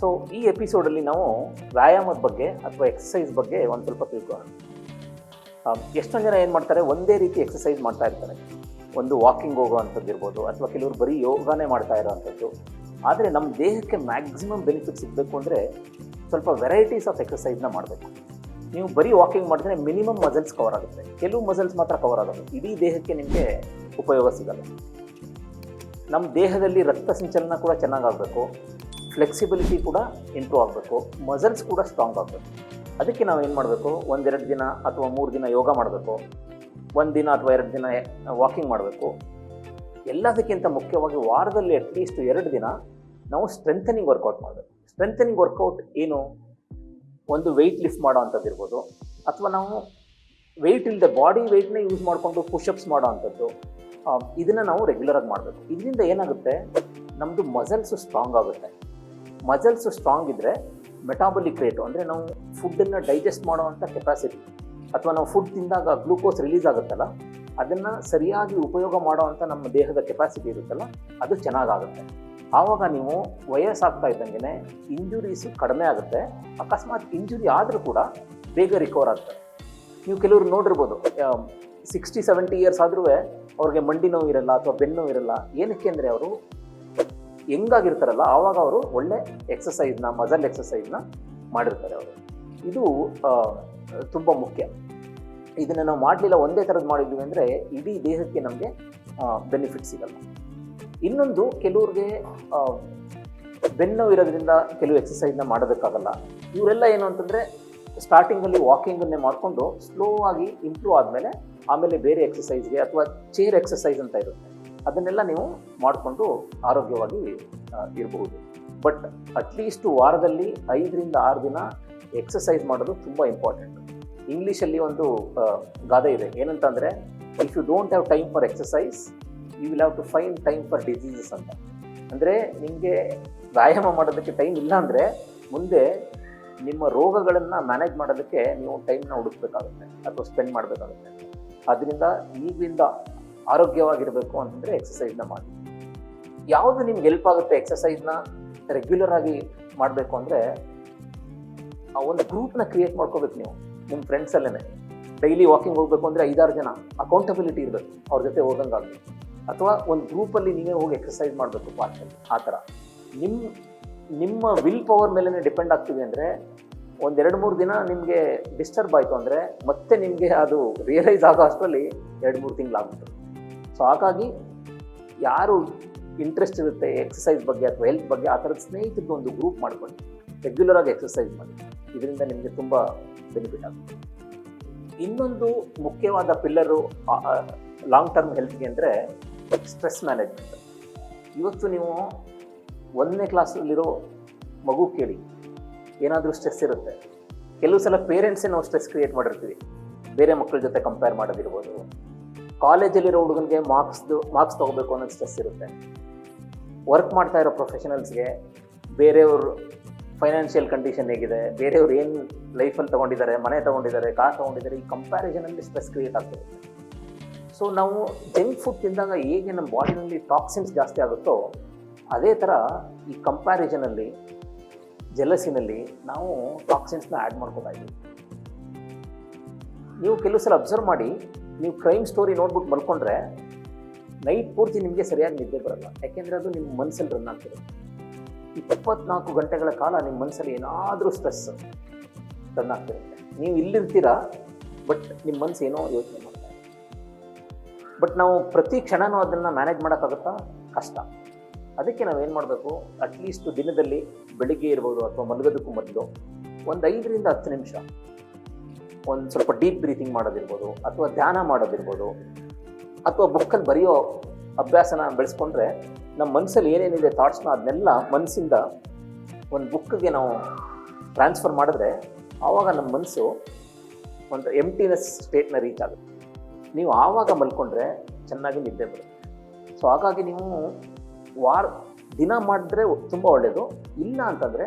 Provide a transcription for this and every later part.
So ಈ ಎಪಿಸೋಡಲ್ಲಿ ನಾವು ವ್ಯಾಯಾಮದ ಬಗ್ಗೆ ಅಥವಾ ಎಕ್ಸಸೈಸ್ ಬಗ್ಗೆ ಒಂದು ಸ್ವಲ್ಪ ತಿಳ್ಕೊಳ್ಳೋಣ. ಎಷ್ಟೊಂದು ಜನ ಏನು ಮಾಡ್ತಾರೆ, ಒಂದೇ ರೀತಿ ಎಕ್ಸಸೈಸ್ ಮಾಡ್ತಾ ಇರ್ತಾರೆ. ಒಂದು ವಾಕಿಂಗ್ ಹೋಗೋ ಅಂಥದ್ದು ಇರ್ಬೋದು, ಅಥವಾ ಕೆಲವರು ಬರೀ ಯೋಗನೇ ಮಾಡ್ತಾ ಇರೋವಂಥದ್ದು. ಆದರೆ ನಮ್ಮ ದೇಹಕ್ಕೆ ಮ್ಯಾಕ್ಸಿಮಮ್ ಬೆನಿಫಿಟ್ ಸಿಗಬೇಕು ಅಂದರೆ ಸ್ವಲ್ಪ ವೆರೈಟೀಸ್ ಆಫ್ ಎಕ್ಸಸೈಸ್ನ ಮಾಡಬೇಕು. ನೀವು ಬರೀ ವಾಕಿಂಗ್ ಮಾಡಿದ್ರೆ ಮಿನಿಮಮ್ ಮಸಲ್ಸ್ ಕವರ್ ಆಗುತ್ತೆ, ಕೆಲವು ಮಸಲ್ಸ್ ಮಾತ್ರ ಕವರ್ ಆಗೋದು, ಇಡೀ ದೇಹಕ್ಕೆ ನಿಮಗೆ ಉಪಯೋಗ ಸಿಗಲ್ಲ. ನಮ್ಮ ದೇಹದಲ್ಲಿ ರಕ್ತ ಸಂಚಲನ ಕೂಡ ಚೆನ್ನಾಗಾಗಬೇಕು, ಫ್ಲೆಕ್ಸಿಬಿಲಿಟಿ ಕೂಡ ಇಂಪ್ರೂವ್ ಆಗಬೇಕು, ಮಸಲ್ಸ್ ಕೂಡ ಸ್ಟ್ರಾಂಗ್ ಆಗಬೇಕು. ಅದಕ್ಕೆ ನಾವು ಏನು ಮಾಡಬೇಕು, ಒಂದೆರಡು ದಿನ ಅಥವಾ 3 ದಿನ ಯೋಗ ಮಾಡಬೇಕು, 1 ದಿನ ಅಥವಾ 2 ದಿನ ವಾಕಿಂಗ್ ಮಾಡಬೇಕು. ಎಲ್ಲದಕ್ಕಿಂತ ಮುಖ್ಯವಾಗಿ ವಾರದಲ್ಲಿ ಅಟ್ಲೀಸ್ಟ್ 2 ದಿನ ನಾವು ಸ್ಟ್ರೆಂಥನಿಂಗ್ ವರ್ಕೌಟ್ ಮಾಡಬೇಕು. ಸ್ಟ್ರೆಂಥನಿಂಗ್ ವರ್ಕೌಟ್ ಏನು, ಒಂದು ವೆಯ್ಟ್ ಲಿಫ್ಟ್ ಮಾಡೋ ಅಂಥದ್ದು ಇರ್ಬೋದು, ಅಥವಾ ನಾವು ವೆಯ್ಟ್ ಇಲ್ಲದೆ ಬಾಡಿ ವೆಯ್ಟ್ನ ಯೂಸ್ ಮಾಡಿಕೊಂಡು ಪುಷಪ್ಸ್ ಮಾಡೋ ಅಂಥದ್ದು. ಇದನ್ನು ನಾವು ರೆಗ್ಯುಲರಾಗಿ ಮಾಡಬೇಕು. ಇದರಿಂದ ಏನಾಗುತ್ತೆ, ನಮ್ಮದು ಮಸಲ್ಸು ಸ್ಟ್ರಾಂಗ್ ಆಗುತ್ತೆ. ಮಸಲ್ಸು ಸ್ಟ್ರಾಂಗ್ ಇದ್ದರೆ ಮೆಟಾಬಲಿಕ್ ರೇಟು, ಅಂದರೆ ನಾವು ಫುಡ್ಡನ್ನು ಡೈಜೆಸ್ಟ್ ಮಾಡೋವಂಥ ಕೆಪಾಸಿಟಿ, ಅಥವಾ ನಾವು ಫುಡ್ ತಿಂದಾಗ ಗ್ಲೂಕೋಸ್ ರಿಲೀಸ್ ಆಗುತ್ತಲ್ಲ, ಅದನ್ನು ಸರಿಯಾಗಿ ಉಪಯೋಗ ಮಾಡೋವಂಥ ನಮ್ಮ ದೇಹದ ಕೆಪಾಸಿಟಿ ಇರುತ್ತಲ್ಲ, ಅದು ಚೆನ್ನಾಗಾಗುತ್ತೆ. ಆವಾಗ ನೀವು ವಯಸ್ಸಾಗ್ತಾ ಇದ್ದಂಗೆ ಇಂಜುರೀಸು ಕಡಿಮೆ ಆಗುತ್ತೆ. ಅಕಸ್ಮಾತ್ ಇಂಜುರಿ ಆದರೂ ಕೂಡ ಬೇಗ ರಿಕವರ್ ಆಗ್ತಾರೆ. ನೀವು ಕೆಲವರು ನೋಡಿರ್ಬೋದು, 60-70 ಇಯರ್ಸ್ ಆದರೂ ಅವ್ರಿಗೆ ಮಂಡಿ ನೋವು ಇರಲ್ಲ ಅಥವಾ ಬೆನ್ನು ನೋವು ಇರಲ್ಲ. ಏನಕ್ಕೆ ಅಂದರೆ ಅವರು ಹೆಂಗಾಗಿರ್ತಾರಲ್ಲ, ಆವಾಗ ಅವರು ಒಳ್ಳೆ ಎಕ್ಸಸೈಸ್ನ, ಮಸಲ್ ಎಕ್ಸಸೈಸ್ನ ಮಾಡಿರ್ತಾರೆ ಅವರು. ಇದು ತುಂಬ ಮುಖ್ಯ. ಇದನ್ನು ನಾವು ಮಾಡಲಿಲ್ಲ, ಒಂದೇ ಥರದ್ದು ಮಾಡಿದ್ವಿ ಅಂದರೆ ಇಡೀ ದೇಹಕ್ಕೆ ನಮಗೆ ಬೆನಿಫಿಟ್ ಸಿಗಲ್ಲ. ಇನ್ನೊಂದು, ಕೆಲವ್ರಿಗೆ ಬೆನ್ನು ಇರೋದ್ರಿಂದ ಕೆಲವು ಎಕ್ಸಸೈಸ್ನ ಮಾಡೋದಕ್ಕಾಗಲ್ಲ. ಇವರೆಲ್ಲ ಏನು ಅಂತಂದರೆ ಸ್ಟಾರ್ಟಿಂಗಲ್ಲಿ ವಾಕಿಂಗನ್ನೇ ಮಾಡಿಕೊಂಡು ಸ್ಲೋ ಆಗಿ ಇಂಪ್ರೂವ್ ಆದಮೇಲೆ ಆಮೇಲೆ ಬೇರೆ ಎಕ್ಸಸೈಸ್ಗೆ ಅಥವಾ ಚೇರ್ ಎಕ್ಸಸೈಸ್ ಅಂತ ಇರುತ್ತೆ, ಅದನ್ನೆಲ್ಲ ನೀವು ಮಾಡಿಕೊಂಡು ಆರೋಗ್ಯವಾಗಿ ಇರಬಹುದು. ಬಟ್ ಅಟ್ಲೀಸ್ಟ್ ವಾರದಲ್ಲಿ 5-6 ದಿನ ಎಕ್ಸಸೈಸ್ ಮಾಡೋದು ತುಂಬ ಇಂಪಾರ್ಟೆಂಟ್. ಇಂಗ್ಲೀಷಲ್ಲಿ ಒಂದು ಗಾದೆ ಇದೆ, ಏನಂತಂದರೆ if you don't have time for exercise you will have to find time for diseases ಅಂತ. ಅಂದರೆ ನಿಮಗೆ ವ್ಯಾಯಾಮ ಮಾಡೋದಕ್ಕೆ ಟೈಮ್ ಇಲ್ಲ ಅಂದರೆ ಮುಂದೆ ನಿಮ್ಮ ರೋಗಗಳನ್ನು ಮ್ಯಾನೇಜ್ ಮಾಡೋದಕ್ಕೆ ನೀವು ಟೈಮ್ನ ಹುಡುಕಬೇಕಾಗುತ್ತೆ ಅಥವಾ ಸ್ಪೆಂಡ್ ಮಾಡಬೇಕಾಗುತ್ತೆ. ಅದರಿಂದ ಈಗಲಿಂದ ಆರೋಗ್ಯವಾಗಿರಬೇಕು ಅಂತಂದರೆ ಎಕ್ಸಸೈಸ್ನ ಮಾಡಿ. ಯಾವುದು ನಿಮ್ಗೆ ಹೆಲ್ಪ್ ಆಗುತ್ತೆ ಎಕ್ಸಸೈಸ್ನ ರೆಗ್ಯುಲರ್ ಆಗಿ ಮಾಡಬೇಕು ಅಂದರೆ, ಆ ಒಂದು ಗ್ರೂಪ್ನ ಕ್ರಿಯೇಟ್ ಮಾಡ್ಕೋಬೇಕು. ನೀವು ನಿಮ್ಮ ಫ್ರೆಂಡ್ಸಲ್ಲೇ ಡೈಲಿ ವಾಕಿಂಗ್ ಹೋಗಬೇಕು ಅಂದರೆ 5-6 ಜನ ಅಕೌಂಟಬಿಲಿಟಿ ಇರಬೇಕು, ಅವ್ರ ಜೊತೆ ಹೋಗಂಗಾಗಬೇಕು. ಅಥವಾ ಒಂದು ಗ್ರೂಪಲ್ಲಿ ನೀವೇ ಹೋಗಿ ಎಕ್ಸಸೈಸ್ ಮಾಡಬೇಕು ಪಾರ್ಕಲ್ಲಿ. ಆ ಥರ ನಿಮ್ಮ ವಿಲ್ ಪವರ್ ಮೇಲೇ ಡಿಪೆಂಡ್ ಆಗ್ತೀವಿ ಅಂದರೆ, 1-2-3 ದಿನ ನಿಮಗೆ ಡಿಸ್ಟರ್ಬ್ ಆಯಿತು ಅಂದರೆ ಮತ್ತೆ ನಿಮಗೆ ಅದು ರಿಯಲೈಸ್ ಆಗೋ ಅಷ್ಟರಲ್ಲಿ 2-3 ತಿಂಗಳಾಗ್ಬಿಟ್ಟು. ಸೊ ಹಾಗಾಗಿ ಯಾರು ಇಂಟ್ರೆಸ್ಟ್ ಇರುತ್ತೆ ಎಕ್ಸಸೈಸ್ ಬಗ್ಗೆ ಅಥವಾ ಹೆಲ್ತ್ ಬಗ್ಗೆ, ಆ ಥರದ ಸ್ನೇಹಿತರದ್ದು ಒಂದು ಗ್ರೂಪ್ ಮಾಡ್ಕೊಂಡು ರೆಗ್ಯುಲರಾಗಿ ಎಕ್ಸಸೈಸ್ ಮಾಡಿ. ಇದರಿಂದ ನಿಮಗೆ ತುಂಬ ಬೆನಿಫಿಟ್ ಆಗುತ್ತೆ. ಇನ್ನೊಂದು ಮುಖ್ಯವಾದ ಪಿಲ್ಲರು ಲಾಂಗ್ ಟರ್ಮ್ ಹೆಲ್ತ್ಗೆ ಅಂದರೆ ಸ್ಟ್ರೆಸ್ ಮ್ಯಾನೇಜ್ಮೆಂಟ್. ಇವತ್ತು ನೀವು 1ನೇ ಕ್ಲಾಸಲ್ಲಿರೋ ಮಗು ಕೇಳಿ, ಏನಾದರೂ ಸ್ಟ್ರೆಸ್ ಇರುತ್ತೆ. ಕೆಲವು ಸಲ ಪೇರೆಂಟ್ಸೇ ನಾವು ಸ್ಟ್ರೆಸ್ ಕ್ರಿಯೇಟ್ ಮಾಡಿರ್ತೀವಿ, ಬೇರೆ ಮಕ್ಕಳ ಜೊತೆ ಕಂಪೇರ್ ಮಾಡೋದಿರ್ಬೋದು. ಕಾಲೇಜಲ್ಲಿರೋ ಹುಡುಗನಿಗೆ ಮಾರ್ಕ್ಸ್ ತೊಗೋಬೇಕು ಅನ್ನೋದು ಸ್ಟ್ರೆಸ್ ಇರುತ್ತೆ. ವರ್ಕ್ ಮಾಡ್ತಾ ಇರೋ ಪ್ರೊಫೆಷನಲ್ಸ್ಗೆ ಬೇರೆಯವರು ಫೈನಾನ್ಷಿಯಲ್ ಕಂಡೀಷನ್ ಹೇಗಿದೆ, ಬೇರೆಯವ್ರು ಏನು ಲೈಫಲ್ಲಿ ತೊಗೊಂಡಿದ್ದಾರೆ, ಮನೆ ತೊಗೊಂಡಿದ್ದಾರೆ, ಕಾರ್ ತೊಗೊಂಡಿದ್ದಾರೆ, ಈ ಕಂಪ್ಯಾರಿಸನಲ್ಲಿ ಸ್ಟ್ರೆಸ್ ಕ್ರಿಯೇಟ್ ಆಗ್ತಿರುತ್ತೆ. ಸೊ ನಾವು ಜಂಕ್ ಫುಡ್ ತಿಂದಾಗ ಹೇಗೆ ನಮ್ಮ ಬಾಡಿನಲ್ಲಿ ಟಾಕ್ಸಿನ್ಸ್ ಜಾಸ್ತಿ ಆಗುತ್ತೋ, ಅದೇ ಥರ ಈ ಕಂಪ್ಯಾರಿಸನಲ್ಲಿ, ಜೆಲಸಿನಲ್ಲಿ ನಾವು ಟಾಕ್ಸಿನ್ಸ್ನ ಆ್ಯಡ್ ಮಾಡ್ಕೋತಾ ಇದ್ದೀವಿ. ನೀವು ಕೆಲವು ಸಲ ಅಬ್ಸರ್ವ್ ಮಾಡಿ, ನೀವು ಕ್ರೈಮ್ ಸ್ಟೋರಿ ನೋಡ್ಬಿಟ್ಟು ಮಲ್ಕೊಂಡ್ರೆ ನೈಟ್ ಪೂರ್ತಿ ನಿಮಗೆ ಸರಿಯಾಗಿ ನಿದ್ದೆ ಬರೋಲ್ಲ. ಯಾಕೆಂದರೆ ಅದು ನಿಮ್ಮ ಮನಸ್ಸಲ್ಲಿ ರನ್ ಆಗ್ತಿರುತ್ತೆ. 24 ಗಂಟೆಗಳ ಕಾಲ ನಿಮ್ಮ ಮನಸ್ಸಲ್ಲಿ ಏನಾದರೂ ಸ್ಟ್ರೆಸ್ ರನ್ ಆಗ್ತಿರುತ್ತೆ. ನೀವು ಇಲ್ಲಿರ್ತೀರಾ, ಬಟ್ ನಿಮ್ಮ ಮನಸ್ಸು ಏನೋ ಯೋಚನೆ ಮಾಡ್ತಾರೆ. ಬಟ್ ನಾವು ಪ್ರತಿ ಕ್ಷಣನೂ ಅದನ್ನು ಮ್ಯಾನೇಜ್ ಮಾಡೋಕ್ಕಾಗುತ್ತಾ? ಕಷ್ಟ. ಅದಕ್ಕೆ ನಾವೇನು ಮಾಡಬೇಕು, ಅಟ್ಲೀಸ್ಟ್ ದಿನದಲ್ಲಿ ಬೆಳಿಗ್ಗೆ ಇರ್ಬೋದು ಅಥವಾ ಮಲಗೋದಕ್ಕೂ ಮೊದಲು ಒಂದು 5-10 ನಿಮಿಷ ಒಂದು ಸ್ವಲ್ಪ ಡೀಪ್ ಬ್ರೀತಿಂಗ್ ಮಾಡೋದಿರ್ಬೋದು, ಅಥವಾ ಧ್ಯಾನ ಮಾಡೋದಿರ್ಬೋದು, ಅಥವಾ ಬುಕ್ಕಲ್ಲಿ ಬರೆಯೋ ಅಭ್ಯಾಸನ ಬೆಳೆಸ್ಕೊಂಡ್ರೆ ನಮ್ಮ ಮನಸ್ಸಲ್ಲಿ ಏನೇನಿದೆ ಥಾಟ್ಸ್ನ ಅದನ್ನೆಲ್ಲ ಮನಸ್ಸಿಂದ ಒಂದು ಬುಕ್ಗೆ ನಾವು ಟ್ರಾನ್ಸ್ಫರ್ ಮಾಡಿದ್ರೆ ಆವಾಗ ನಮ್ಮ ಮನಸ್ಸು ಒಂದು ಎಂಟಿನೆಸ್ ಸ್ಟೇಟ್ನ ರೀಚ್ ಆಗುತ್ತೆ. ನೀವು ಆವಾಗ ಮಲ್ಕೊಂಡ್ರೆ ಚೆನ್ನಾಗಿ ನಿದ್ದೆ ಬರುತ್ತೆ. ಸೊ ಹಾಗಾಗಿ ನೀವು ದಿನ ಮಾಡಿದ್ರೆ ತುಂಬ ಒಳ್ಳೆಯದು. ಇಲ್ಲ ಅಂತಂದರೆ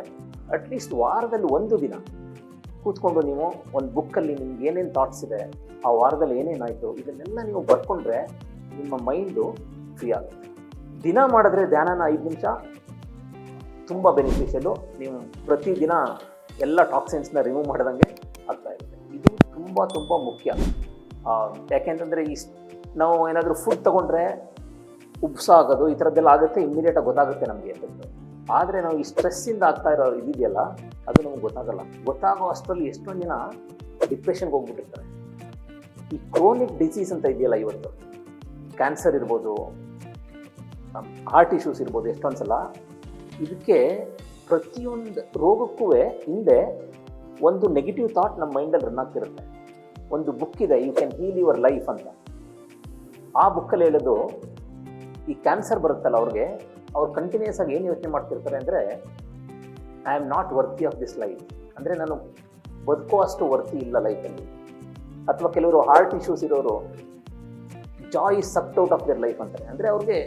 ಅಟ್ಲೀಸ್ಟ್ ವಾರದಲ್ಲಿ 1 ದಿನ ಕೂತ್ಕೊಂಡು ನೀವು ಒಂದು ಬುಕ್ಕಲ್ಲಿ ನಿಮ್ಗೆ ಏನೇನು ಥಾಟ್ಸ್ ಇದೆ, ಆ ವಾರದಲ್ಲಿ ಏನೇನಾಯಿತು, ಇದನ್ನೆಲ್ಲ ನೀವು ಬರ್ಕೊಂಡ್ರೆ ನಿಮ್ಮ ಮೈಂಡು ಫ್ರೀ ಆಗುತ್ತೆ. ದಿನ ಮಾಡಿದ್ರೆ ಧ್ಯಾನನ 5 ನಿಮಿಷ ತುಂಬ ಬೆನಿಫಿಷಿಯಲು. ನೀವು ಪ್ರತಿದಿನ ಎಲ್ಲ ಟಾಕ್ಸಿನ್ಸ್ನ ರಿಮೂವ್ ಮಾಡ್ದಂಗೆ ಆಗ್ತಾ ಇರುತ್ತೆ. ಇದು ತುಂಬ ತುಂಬ ಮುಖ್ಯ. ಯಾಕೆಂತಂದರೆ ನಾವು ಏನಾದರೂ ಫುಡ್ ತೊಗೊಂಡ್ರೆ ಉಬ್ಸ ಆಗೋದು ಈ ಥರದ್ದೆಲ್ಲ ಆಗುತ್ತೆ, ಇಮ್ಮಿಡಿಯೇಟಾಗಿ ಗೊತ್ತಾಗುತ್ತೆ ನಮಗೆ ಎಫೆಕ್ಟ್. ಆದರೆ ನಾವು ಈ ಸ್ಟ್ರೆಸ್ಸಿಂದ ಆಗ್ತಾ ಇರೋ ಇದೆಯಲ್ಲ ಅದು ನಮಗೆ ಗೊತ್ತಾಗಲ್ಲ. ಗೊತ್ತಾಗೋ ಅಷ್ಟರಲ್ಲಿ ಎಷ್ಟೊಂದು ಜನ ಡಿಪ್ರೆಷನ್ಗೆ ಹೋಗ್ಬಿಟ್ಟಿರ್ತಾರೆ. ಈ ಕ್ರೋನಿಕ್ ಡಿಸೀಸ್ ಅಂತ ಇದೆಯಲ್ಲ, ಇವತ್ತು ಕ್ಯಾನ್ಸರ್ ಇರ್ಬೋದು, ಹಾರ್ಟ್ ಇಶ್ಯೂಸ್ ಇರ್ಬೋದು, ಎಷ್ಟೊಂದು ಸಲ ಇದಕ್ಕೆ ಪ್ರತಿಯೊಂದು ರೋಗಕ್ಕೂ ಹಿಂದೆ ಒಂದು ನೆಗೆಟಿವ್ ಥಾಟ್ ನಮ್ಮ ಮೈಂಡಲ್ಲಿ ರನ್ ಆಗ್ತಿರುತ್ತೆ. ಒಂದು ಬುಕ್ ಇದೆ, you can heal your life ಅಂತ. ಆ ಬುಕ್ಕಲ್ಲಿ ಹೇಳೋದು, ಈ ಕ್ಯಾನ್ಸರ್ ಬರುತ್ತಲ್ಲ ಅವ್ರು ಕಂಟಿನ್ಯೂಸ್ ಆಗಿ ಏನು ಯೋಚನೆ ಮಾಡ್ತಿರ್ತಾರೆ ಅಂದರೆ, I am not worthy of this life, ಅಂದರೆ ನಾನು ಬದುಕೋ ಅಷ್ಟು ವರ್ತಿ ಇಲ್ಲ ಲೈಫಲ್ಲಿ. ಅಥವಾ ಕೆಲವರು ಹಾರ್ಟ್ ಇಶ್ಯೂಸ್ ಇರೋರು joy is sucked out of their life ಅಂತಾರೆ. ಅಂದರೆ ಅವ್ರಿಗೆ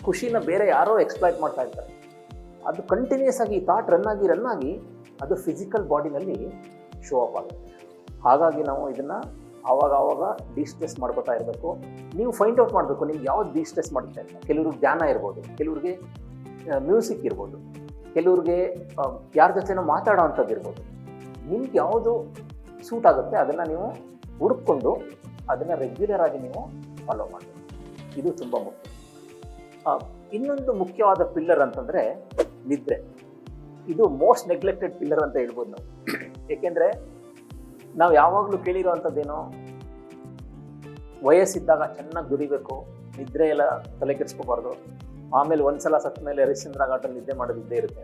ಖುಷಿನ ಬೇರೆ ಯಾರೋ ಎಕ್ಸ್ಪ್ಲಾಯ್ಟ್ ಮಾಡ್ತಾ ಇರ್ತಾರೆ. ಅದು ಕಂಟಿನ್ಯೂಸ್ ಆಗಿ ಥಾಟ್ ರನ್ ಆಗಿ ಅದು ಫಿಸಿಕಲ್ ಬಾಡಿನಲ್ಲಿ ಶೋ ಅಪ್ ಆಗುತ್ತೆ. ಹಾಗಾಗಿ ನಾವು ಇದನ್ನು ಆವಾಗ ಡಿಸ್ಟ್ರೆಸ್ ಮಾಡ್ಕೋತಾ ಇರಬೇಕು. ನೀವು ಫೈಂಡ್ ಔಟ್ ಮಾಡಬೇಕು ನಿಮ್ಗೆ ಯಾವ್ದು ಡಿಸ್ಟ್ರೆಸ್ ಮಾಡುತ್ತೆ ಅಂತ. ಕೆಲವ್ರಿಗೆ ಧ್ಯಾನ ಇರ್ಬೋದು, ಕೆಲವ್ರಿಗೆ ಮ್ಯೂಸಿಕ್ ಇರ್ಬೋದು, ಕೆಲವ್ರಿಗೆ ಯಾರ ಜೊತೆನೋ ಮಾತಾಡೋ ಅಂಥದ್ದು ಇರ್ಬೋದು. ನಿಮ್ಗೆ ಯಾವುದು ಸೂಟ್ ಆಗುತ್ತೆ ಅದನ್ನು ನೀವು ಹುಡುಕೊಂಡು ಅದನ್ನು ರೆಗ್ಯುಲರ್ ಆಗಿ ನೀವು ಫಾಲೋ ಮಾಡಬೇಕು. ಇದು ತುಂಬ ಮುಖ್ಯ. ಇನ್ನೊಂದು ಮುಖ್ಯವಾದ ಪಿಲ್ಲರ್ ಅಂತಂದರೆ ನಿದ್ರೆ. ಇದು ಮೋಸ್ಟ್ ನೆಗ್ಲೆಕ್ಟೆಡ್ ಪಿಲ್ಲರ್ ಅಂತ ಹೇಳ್ಬೋದು ನಾವು. ಏಕೆಂದರೆ ನಾವು ಯಾವಾಗಲೂ ಕೇಳಿರೋವಂಥದ್ದೇನೋ, ವಯಸ್ಸಿದ್ದಾಗ ಚೆನ್ನಾಗಿ ದುಡಿಬೇಕು, ನಿದ್ರೆ ಎಲ್ಲ ತಲೆ ಕೆಡಿಸ್ಕೋಬಾರ್ದು, ಆಮೇಲೆ ಒಂದ್ಸಲ ಸತ್ತ ಮೇಲೆ ಹರಿಶ್ಚಂದ್ರ ಘಾಟಲ್ಲಿ ನಿದ್ದೆ ಮಾಡೋದಿದ್ದೇ ಇರುತ್ತೆ.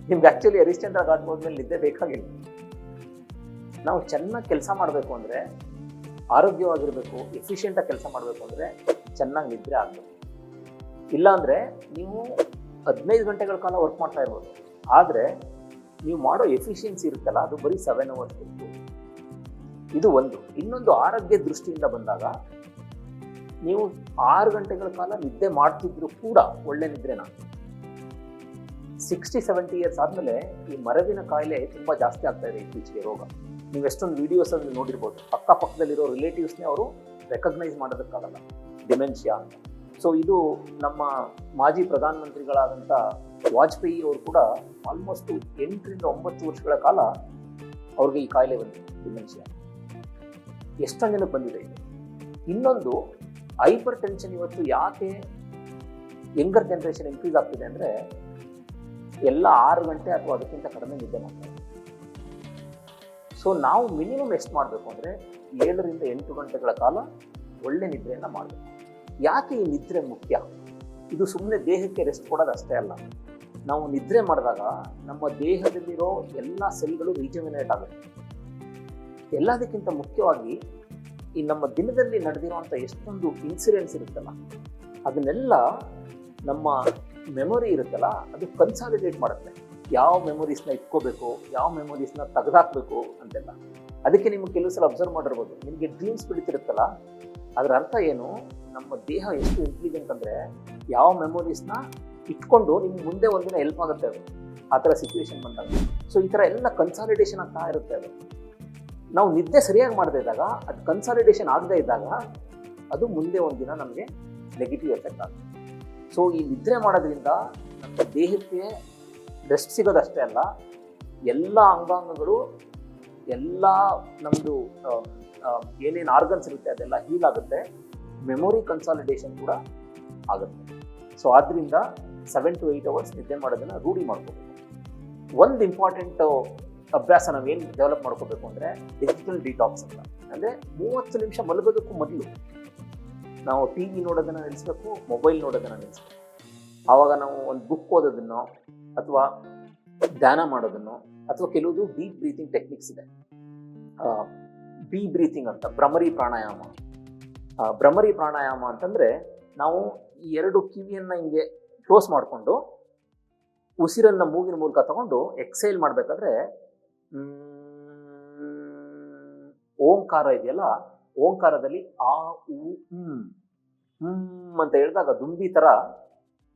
ನಿಮ್ಗೆ ಆ್ಯಕ್ಚುಲಿ ಹರಿಶ್ಚಂದ್ರ ಘಾಟ್ ಹೋದ್ಮೇಲೆ ನಿದ್ದೆ ಬೇಕಾಗಿಲ್ಲ. ನಾವು ಚೆನ್ನಾಗಿ ಕೆಲಸ ಮಾಡಬೇಕು ಅಂದರೆ, ಆರೋಗ್ಯವಾಗಿರಬೇಕು, ಎಫಿಷಿಯೆಂಟಾಗಿ ಕೆಲಸ ಮಾಡಬೇಕು ಅಂದರೆ ಚೆನ್ನಾಗಿ ನಿದ್ರೆ ಆಗಬೇಕು. ಇಲ್ಲಾಂದರೆ ನೀವು 15 ಗಂಟೆಗಳ ಕಾಲ ವರ್ಕ್ ಮಾಡ್ತಾ ಇರ್ಬೋದು, ಆದರೆ ನೀವು ಮಾಡೋ ಎಫಿಷಿಯನ್ಸಿ ಇರುತ್ತಲ್ಲ ಅದು ಬರೀ 7 hours ಇತ್ತು. ಇದು ಒಂದು. ಇನ್ನೊಂದು, ಆರೋಗ್ಯ ದೃಷ್ಟಿಯಿಂದ ಬಂದಾಗ ನೀವು 6 ಗಂಟೆಗಳ ಕಾಲ ನಿದ್ದೆ ಮಾಡ್ತಿದ್ರು ಕೂಡ ಒಳ್ಳೆ ನಿದ್ರೆನ, 60-70 ಇಯರ್ಸ್ ಆದಮೇಲೆ ಈ ಮರವಿನ ಕಾಯಿಲೆ ತುಂಬ ಜಾಸ್ತಿ ಆಗ್ತಾ ಇದೆ ಇತ್ತೀಚೆಗೆ ರೋಗ. ನೀವು ಎಷ್ಟೊಂದು ವಿಡಿಯೋಸಲ್ಲಿ ನೋಡಿರ್ಬೋದು, ಅಕ್ಕಪಕ್ಕದಲ್ಲಿರೋ ರಿಲೇಟಿವ್ಸ್ನೇ ಅವರು ರೆಕಗ್ನೈಸ್ ಮಾಡೋದಕ್ಕಾಗಲ್ಲ, ಡಿಮೆನ್ಷಿಯಾ ಅಂತ. ಸೊ ಇದು ನಮ್ಮ ಮಾಜಿ ಪ್ರಧಾನಮಂತ್ರಿಗಳಾದಂಥ ವಾಜಪೇಯಿ ಅವರು ಕೂಡ ಆಲ್ಮೋಸ್ಟ್ 8-9 ವರ್ಷಗಳ ಕಾಲ ಅವ್ರಿಗೆ ಈ ಕಾಯಿಲೆ ಬಂದಿದೆ, ಡಿಮೆನ್ಷಿಯಾ. ಎಷ್ಟೊಂದು ಜನಕ್ಕೆ ಬಂದಿದೆ ಇದು. ಇನ್ನೊಂದು, ಹೈಪರ್ ಟೆನ್ಷನ್ ಇವತ್ತು ಯಾಕೆ ಯಂಗರ್ ಜನ್ರೇಷನ್ ಇನ್ಕ್ರೀಸ್ ಆಗ್ತಿದೆ ಅಂದರೆ, ಎಲ್ಲ 6 ಗಂಟೆ ಅಥವಾ ಅದಕ್ಕಿಂತ ಕಡಿಮೆ ನಿದ್ದೆ ಮಾಡ್ತಾರೆ. ಸೊ ನಾವು ಮಿನಿಮಮ್ ಎಷ್ಟು ಮಾಡಬೇಕು ಅಂದರೆ 7-8 ಗಂಟೆಗಳ ಕಾಲ ಒಳ್ಳೆ ನಿದ್ರೆಯನ್ನು ಮಾಡಬೇಕು. ಯಾಕೆ ಈ ನಿದ್ರೆ ಮುಖ್ಯ? ಇದು ಸುಮ್ಮನೆ ದೇಹಕ್ಕೆ ರೆಸ್ಟ್ ಕೊಡೋದು ಅಷ್ಟೇ ಅಲ್ಲ. ನಾವು ನಿದ್ರೆ ಮಾಡಿದಾಗ ನಮ್ಮ ದೇಹದಲ್ಲಿರೋ ಎಲ್ಲ ಸೆಲ್ಗಳು ರೀಜುವಿನೇಟ್ ಆಗುತ್ತೆ. ಎಲ್ಲದಕ್ಕಿಂತ ಮುಖ್ಯವಾಗಿ ಈ ನಮ್ಮ ದಿನದಲ್ಲಿ ನಡೆದಿರುವಂಥ ಎಷ್ಟೊಂದು ಇನ್ಸಿಡೆಂಟ್ಸ್ ಇರುತ್ತಲ್ಲ, ಅದನ್ನೆಲ್ಲ ನಮ್ಮ ಮೆಮೊರಿ ಇರುತ್ತಲ್ಲ ಅದು ಕನ್ಸಾಲಿಡೇಟ್ ಮಾಡುತ್ತೆ. ಯಾವ ಮೆಮೊರೀಸ್ನ ಇಟ್ಕೋಬೇಕು, ಯಾವ ಮೆಮೊರೀಸ್ನ ತೆಗೆದಾಕಬೇಕು ಅಂತೆಲ್ಲ. ಅದಕ್ಕೆ ನಿಮ್ಗೆ ಕೆಲವು ಸಲ ಅಬ್ಸರ್ವ್ ಮಾಡಿರ್ಬೋದು, ನಿಮಗೆ ಡ್ರೀಮ್ಸ್ ಬಿಡ್ತಿರುತ್ತಲ್ಲ, ಅದರ ಅರ್ಥ ಏನು, ನಮ್ಮ ದೇಹ ಎಷ್ಟು ಇಂಟೆಲಿಜೆಂಟ್ ಅಂದರೆ ಯಾವ ಮೆಮೊರೀಸ್ನ ಇಟ್ಕೊಂಡು ನಿಮ್ಗೆ ಮುಂದೆ ಒಂದಿನ ಹೆಲ್ಪ್ ಆಗುತ್ತೆ ಅದು, ಆ ಥರ ಸಿಚುವೇಶನ್ ಬಂದಾಗ. ಸೊ ಈ ಥರ ಎಲ್ಲ ಕನ್ಸಾಲಿಡೇಷನ್ ಆಗ್ತಾ ಇರುತ್ತೆ ಅದು. ನಾವು ನಿದ್ದೆ ಸರಿಯಾಗಿ ಮಾಡದೇ ಇದ್ದಾಗ, ಅದು ಕನ್ಸಾಲಿಡೇಷನ್ ಆಗದೇ ಇದ್ದಾಗ ಅದು ಮುಂದೆ ಒಂದಿನ ನಮಗೆ ನೆಗೆಟಿವ್ ಎಫೆಕ್ಟ್ ಆಗುತ್ತೆ. ಸೊ ಈ ನಿದ್ರೆ ಮಾಡೋದ್ರಿಂದ ನಮ್ಮ ದೇಹಕ್ಕೆ ರೆಸ್ಟ್ ಸಿಗೋದಷ್ಟೇ ಅಲ್ಲ, ಎಲ್ಲ ಅಂಗಾಂಗಗಳು, ಎಲ್ಲ ನಮ್ಮದು ಏನೇನು ಆರ್ಗನ್ಸ್ ಇರುತ್ತೆ ಅದೆಲ್ಲ ಹೀಲ್ ಆಗುತ್ತೆ, ಮೆಮೊರಿ ಕನ್ಸಾಲಿಡೇಷನ್ ಕೂಡ ಆಗುತ್ತೆ. ಸೊ ಆದ್ದರಿಂದ 7 to 8 hours ನಿದ್ದೆ ಮಾಡೋದನ್ನು ರೂಢಿ ಮಾಡ್ಕೋಬೇಕು. ಒಂದು ಇಂಪಾರ್ಟೆಂಟ್ ಅಭ್ಯಾಸ ನಾವೇನು ಡೆವಲಪ್ ಮಾಡ್ಕೋಬೇಕು ಅಂದರೆ ಡಿಜಿಟಲ್ ಡಿಟಾಕ್ಸ್ ಅಂತ. ಅಂದರೆ 30 ನಿಮಿಷ ಮಲಗೋದಕ್ಕೂ ಮೊದಲು ನಾವು ಟಿ ವಿ ನೋಡೋದನ್ನು ನಿಲ್ಲಿಸ್ಬೇಕು, ಮೊಬೈಲ್ ನೋಡೋದನ್ನು ನಿಲ್ಲಿಸ್ಬೇಕು. ಆವಾಗ ನಾವು ಒಂದು ಬುಕ್ ಓದೋದನ್ನು ಅಥವಾ ಧ್ಯಾನ ಮಾಡೋದನ್ನು, ಅಥವಾ ಕೆಲವುದು ಡೀಪ್ ಬ್ರೀತಿಂಗ್ ಟೆಕ್ನಿಕ್ಸ್ ಇದೆ. ಬ್ರೀತಿಂಗ್ ಅಂತ, ಭ್ರಮರಿ ಪ್ರಾಣಾಯಾಮ. ಭ್ರಮರಿ ಪ್ರಾಣಾಯಾಮ ಅಂತಂದರೆ ನಾವು ಈ 2 ಕಿವಿಯನ್ನು ಹಿಂಗೆ ಕ್ಲೋಸ್ ಮಾಡಿಕೊಂಡು ಉಸಿರನ್ನು ಮೂಗಿನ ಮೂಲಕ ತಗೊಂಡು ಎಕ್ಸೈಲ್ ಮಾಡಬೇಕಾದ್ರೆ ಓಂಕಾರ ಇದೆಯಲ್ಲ, ಓಂಕಾರದಲ್ಲಿ ಆ ಉ ಅಂತ ಹೇಳಿದಾಗ ದುಂಬಿ ಥರ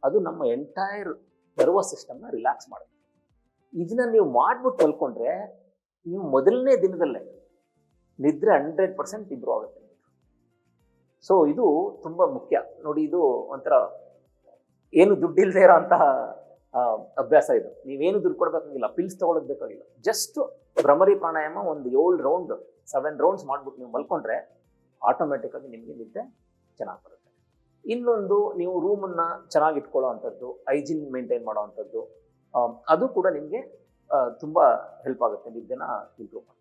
ಅದು ನಮ್ಮ ಎಂಟೈರ್ ನರ್ವಸ್ ಸಿಸ್ಟಮ್ನ ರಿಲ್ಯಾಕ್ಸ್ ಮಾಡುತ್ತೆ. ಇದನ್ನ ನೀವು ಮಾಡ್ಬಿಟ್ಟು ಮಲ್ಕೊಂಡ್ರೆ ನೀವು ಮೊದಲನೇ ದಿನದಲ್ಲೇ ನಿದ್ರೆ 100% ಇಂಪ್ರೂವ್ ಆಗುತ್ತೆ. ಸೊ ಇದು ತುಂಬ ಮುಖ್ಯ ನೋಡಿ. ಇದು ಒಂಥರ ಏನು ದುಡ್ಡಿಲ್ಲದೆ ಇರೋ ಅಂತಹ ಅಭ್ಯಾಸ ಇದು. ನೀವೇನು ದುಡ್ಡು ಕೊಡಬೇಕಾಗಿಲ್ಲ, ಪಿಲ್ಸ್ ತೊಗೊಳೋದು ಬೇಕಾಗಿಲ್ಲ. ಜಸ್ಟ್ ಭ್ರಮರಿ ಪ್ರಾಣಾಯಾಮ ಒಂದು 7 ರೌಂಡ್ 7 ರೌಂಡ್ಸ್ ಮಾಡ್ಬಿಟ್ಟು ನೀವು ಮಲ್ಕೊಂಡ್ರೆ ಆಟೋಮೆಟಿಕ್ಕಾಗಿ ನಿಮಗೆ ನಿದ್ದೆ ಚೆನ್ನಾಗಿ ಬರುತ್ತೆ. ಇನ್ನೊಂದು, ನೀವು ರೂಮನ್ನು ಚೆನ್ನಾಗಿ ಇಟ್ಕೊಳ್ಳೋ ಅಂಥದ್ದು, ಹೈಜಿನ್ ಮೇಂಟೈನ್ ಮಾಡೋ ಅಂಥದ್ದು, ಅದು ಕೂಡ ನಿಮಗೆ ತುಂಬ ಹೆಲ್ಪ್ ಆಗುತ್ತೆ ನಿದ್ದೆನ ಇಂಪ್ರೂವ್ ಮಾಡೋದು.